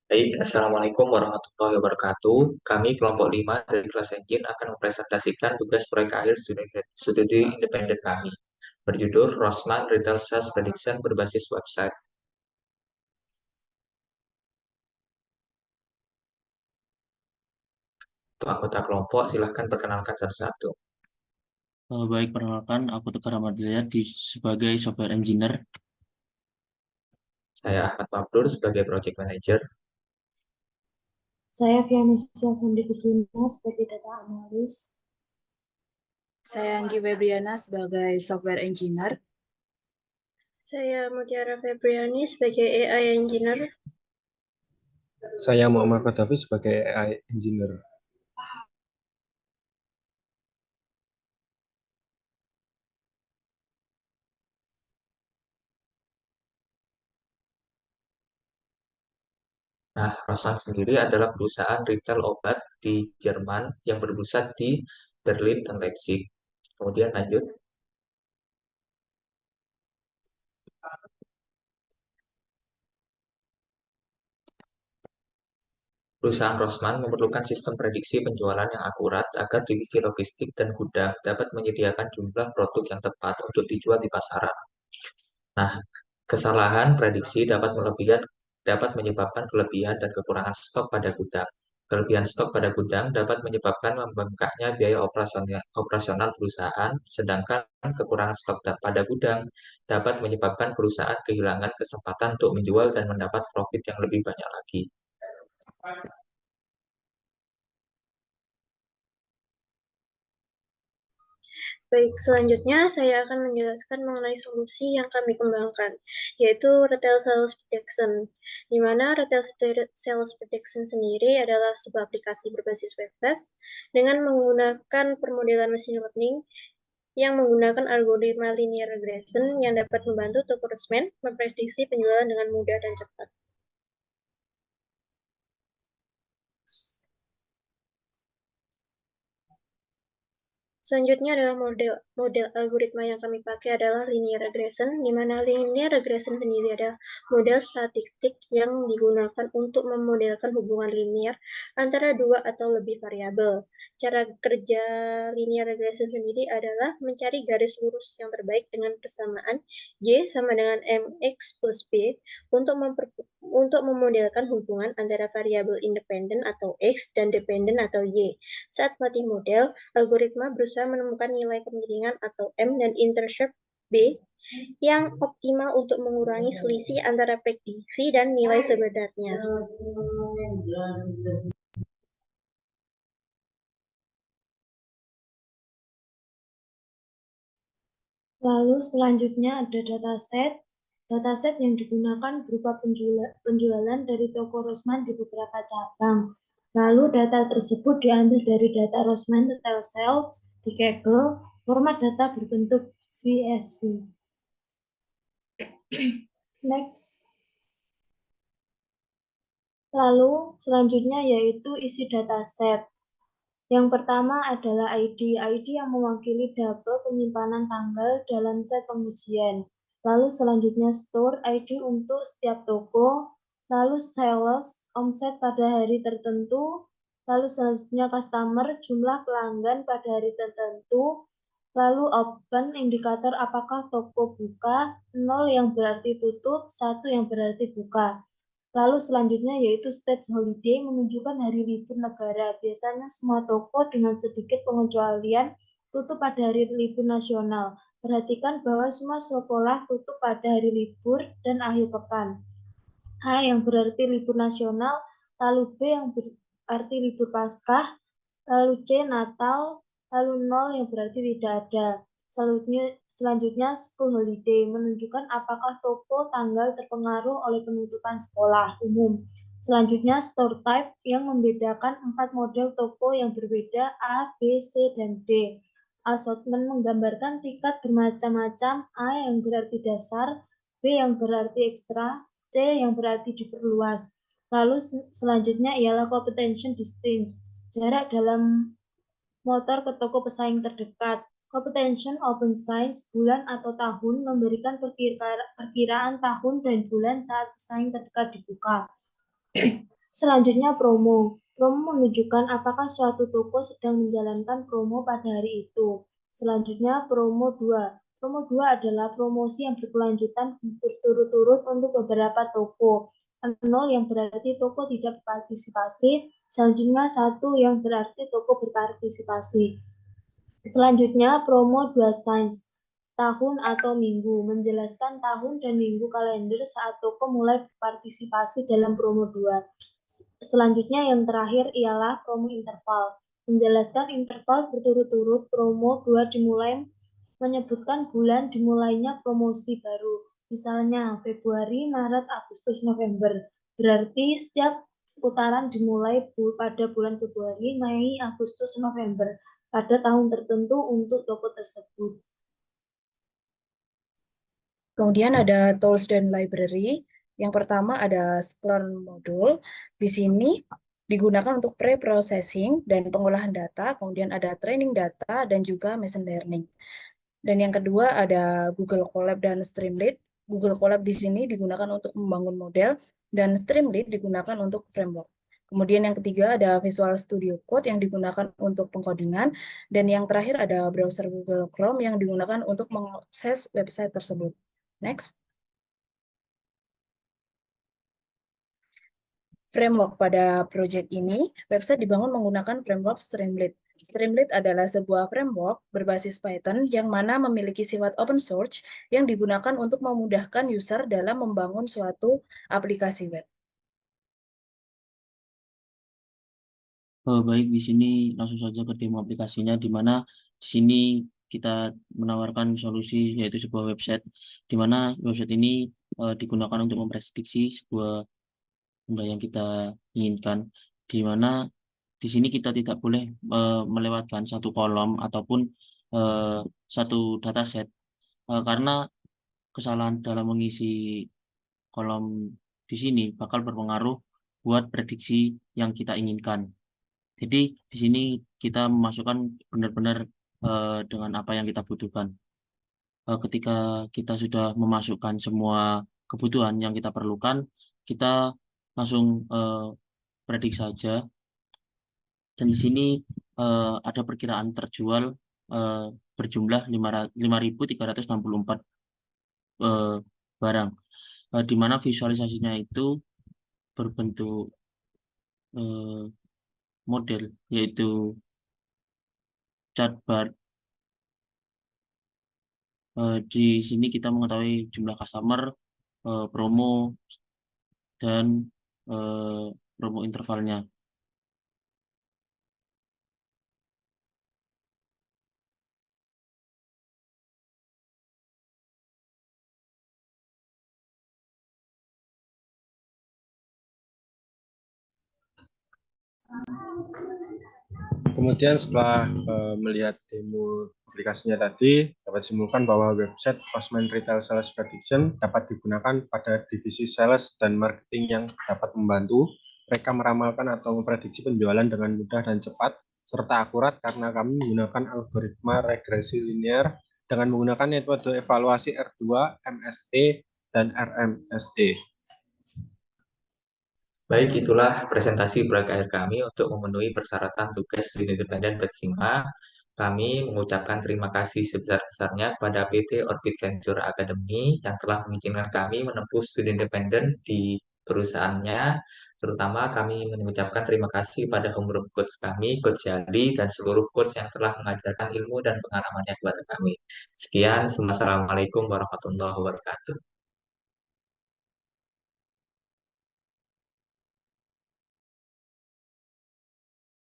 Baik, Assalamualaikum warahmatullahi wabarakatuh. Kami kelompok 5 dari kelas Engine akan mempresentasikan tugas proyek akhir studi independen kami. Berjudul Rosman Retail Sales Prediction berbasis website. Untuk anggota kelompok, silahkan perkenalkan satu-satu. Baik, perkenalkan, aku Tegar Ahmadilya sebagai software engineer. Saya Ahmad Mabdur sebagai project manager. Saya Fianisha Sandi Kusuma sebagai data analis. Saya Anggi Febriana sebagai software engineer. Saya Mutiara Febriani sebagai AI engineer. Saya Muhammad Fadafi sebagai AI engineer. Nah, Rosman sendiri adalah perusahaan retail obat di Jerman yang berpusat di Berlin dan Leipzig. Kemudian lanjut. Perusahaan Rosman memerlukan sistem prediksi penjualan yang akurat agar divisi logistik dan gudang dapat menyediakan jumlah produk yang tepat untuk dijual di pasaran. Nah, kesalahan prediksi dapat menyebabkan kelebihan dan kekurangan stok pada gudang. Kelebihan stok pada gudang dapat menyebabkan membengkaknya biaya operasional perusahaan, sedangkan kekurangan stok pada gudang dapat menyebabkan perusahaan kehilangan kesempatan untuk menjual dan mendapat profit yang lebih banyak lagi. Baik, selanjutnya saya akan menjelaskan mengenai solusi yang kami kembangkan, yaitu Retail Sales Prediction, di mana Retail Sales Prediction sendiri adalah sebuah aplikasi berbasis web-based dengan menggunakan permodelan machine learning yang menggunakan algoritma linear regression yang dapat membantu toko Rosman memprediksi penjualan dengan mudah dan cepat. Selanjutnya adalah model algoritma yang kami pakai adalah linear regression, di mana linear regression sendiri adalah model statistik yang digunakan untuk memodelkan hubungan linear antara dua atau lebih variabel. Cara kerja linear regression sendiri adalah mencari garis lurus yang terbaik dengan persamaan Y sama dengan MX plus B untuk memodelkan hubungan antara variabel independen atau X dan dependen atau Y. Saat melatih model, algoritma berusaha menemukan nilai kemiringan atau M dan intercept B yang optimal untuk mengurangi selisih antara prediksi dan nilai sebenarnya. Lalu selanjutnya ada dataset. Dataset yang digunakan berupa penjualan dari toko Rosman di beberapa cabang. Lalu data tersebut diambil dari data Rosman Retail Sales di Kaggle, format data berbentuk CSV. Next. Lalu selanjutnya yaitu isi dataset. Yang pertama adalah ID yang mewakili double penyimpanan tanggal dalam set pengujian. Lalu selanjutnya store ID untuk setiap toko. Lalu sales omset pada hari tertentu. Lalu selanjutnya customer jumlah pelanggan pada hari tertentu. Lalu open indikator apakah toko buka, 0 yang berarti tutup, 1 yang berarti buka. Lalu selanjutnya yaitu state holiday menunjukkan hari libur negara. Biasanya semua toko dengan sedikit pengecualian tutup pada hari libur nasional. Perhatikan bahwa semua sekolah tutup pada hari libur dan akhir pekan. A yang berarti libur nasional, lalu B yang berarti libur Paskah, lalu C Natal, lalu 0 yang berarti tidak ada. Selanjutnya school holiday menunjukkan apakah toko tanggal terpengaruh oleh penutupan sekolah umum. Selanjutnya store type yang membedakan 4 model toko yang berbeda A, B, C, dan D. Assortment menggambarkan tingkat bermacam-macam, A yang berarti dasar, B yang berarti ekstra, C yang berarti diperluas. Lalu selanjutnya ialah competition distance, jarak dalam motor ke toko pesaing terdekat. Competition open science bulan atau tahun memberikan perkiraan tahun dan bulan saat pesaing terdekat dibuka. Selanjutnya promo. Promo menunjukkan apakah suatu toko sedang menjalankan promo pada hari itu. Selanjutnya promo 2. Promo 2 adalah promosi yang berkelanjutan berturut-turut untuk beberapa toko. 0 yang berarti toko tidak berpartisipasi. Selanjutnya 1 yang berarti toko berpartisipasi. Selanjutnya, promo 2 Sains, tahun atau minggu, menjelaskan tahun dan minggu kalender saat toko mulai berpartisipasi dalam promo 2. Selanjutnya yang terakhir ialah promo interval, menjelaskan interval berturut-turut promo 2 dimulai, menyebutkan bulan dimulainya promosi baru. Misalnya Februari, Maret, Agustus, November. Berarti setiap putaran dimulai pada bulan Februari, Mei, Agustus, November pada tahun tertentu untuk toko tersebut. Kemudian ada tools dan library. Yang pertama ada Sklearn module. Di sini digunakan untuk pre-processing dan pengolahan data, kemudian ada training data dan juga machine learning. Dan yang kedua ada Google Colab dan Streamlit. Google Colab di sini digunakan untuk membangun model dan Streamlit digunakan untuk framework. Kemudian yang ketiga ada Visual Studio Code yang digunakan untuk pengkodingan. Dan yang terakhir ada browser Google Chrome yang digunakan untuk mengakses website tersebut. Next. Framework pada project ini, website dibangun menggunakan framework Streamlit. Streamlit adalah sebuah framework berbasis Python yang mana memiliki sifat open source yang digunakan untuk memudahkan user dalam membangun suatu aplikasi web. Baik, di sini langsung saja ke demo aplikasinya, di mana di sini kita menawarkan solusi yaitu sebuah website, di mana website ini digunakan untuk memprediksi sebuah benda yang kita inginkan, di mana di sini kita tidak boleh melewatkan satu kolom ataupun satu dataset karena kesalahan dalam mengisi kolom di sini bakal berpengaruh buat prediksi yang kita inginkan. Jadi di sini kita memasukkan benar-benar dengan apa yang kita butuhkan. Ketika kita sudah memasukkan semua kebutuhan yang kita perlukan, kita langsung prediksi saja. Dan di sini ada perkiraan terjual berjumlah 5.364 barang, di mana visualisasinya itu berbentuk model, yaitu chart bar. Di sini kita mengetahui jumlah customer, promo, dan promo intervalnya. Kemudian setelah melihat demo aplikasinya tadi, dapat disimpulkan bahwa website Postman Retail Sales Prediction dapat digunakan pada divisi sales dan marketing yang dapat membantu mereka meramalkan atau memprediksi penjualan dengan mudah dan cepat, serta akurat karena kami menggunakan algoritma regresi linear dengan menggunakan metode evaluasi R2, MSE, dan RMSE. Baik, itulah presentasi proyek akhir kami untuk memenuhi persyaratan tugas studi independen batch 5. Kami mengucapkan terima kasih sebesar-besarnya kepada PT Orbit Venture Academy yang telah mengizinkan kami menempuh studi independen di perusahaannya. Terutama kami mengucapkan terima kasih pada homeroom coach kami, Coach Yali, dan seluruh coach yang telah mengajarkan ilmu dan pengalamannya kepada kami. Sekian, Assalamualaikum warahmatullahi wabarakatuh.